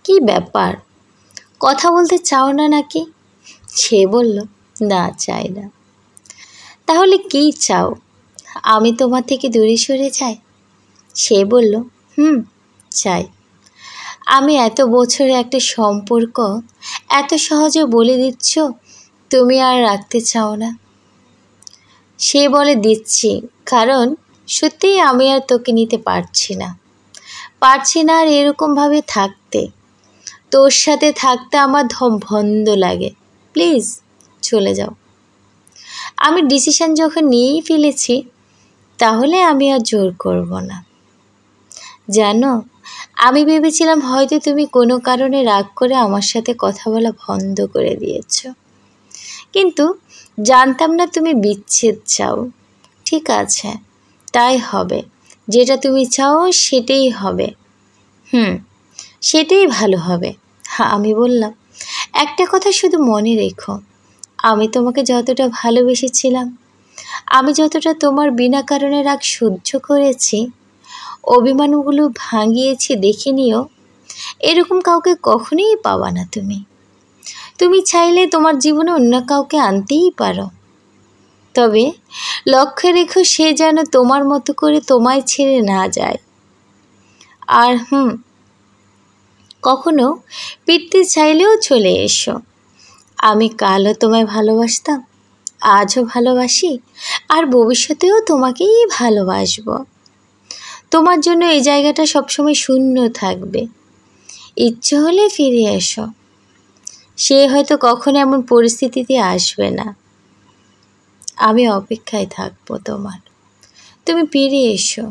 কি ব্যাপার, কথা বলতে চাও না নাকি? সে বলল, না চাই না। তাহলে কি চাও, আমি তোমার থেকে দূরে সরে যাই? সে বলল, চাই। আমি এত বছরে একটা সম্পর্ক এত সহজে বলে দিচ্ছ তুমি আর রাখতে চাও না। সে বলে, দিচ্ছি, কারণ সত্যিই আমি আর তোকে নিতে পারছি না আর এরকমভাবে থাকতে। তোর সাথে থাকতে আমার দম বন্ধ লাগে। প্লিজ চলে যাও। আমি ডিসিশন যখন নিয়েই ফেলেছি, তাহলে আমি আর জোর করব না। জানো, আমি ভেবেছিলাম হয়তো তুমি কোনো কারণে রাগ করে আমার সাথে কথা বলা বন্ধ করে দিয়েছ, কিন্তু জানতাম না তুমি বিচ্ছেদ চাও। ঠিক আছে, তাই হবে। যেটা তুমি চাও সেটাই হবে। সেটাই ভালো হবে। আমি বললাম, একটা কথা শুধু মনে রেখো, আমি তোমাকে যতটা ভালোবেসেছিলাম, আমি যতটা তোমার বিনা কারণে রাগ সহ্য করেছি, অভিমানগুলো ভাঙিয়েছি দেখে নিও, এরকম কাউকে কখনোই পাবা না তুমি চাইলে তোমার জীবনে অন্য কাউকে আনতেই পারো, তবে লক্ষ্য রেখো সে যেন তোমার মতো করে তোমায় ছেড়ে না যায়। আর কখনো ফিরতে চাইলেও চলে এসো। আমি কালও তোমায় ভালোবাসতাম, আজও ভালোবাসি, আর ভবিষ্যতেও তোমাকেই ভালোবাসবো। তোমার জন্য এই জায়গাটা সবসময় শূন্য থাকবে। ইচ্ছে হলে ফিরে এসো। সে হয়তো কখনো এমন পরিস্থিতিতে আসবে না। আমি অপেক্ষায় থাকবো তোমার। তুমি ফিরে এসো।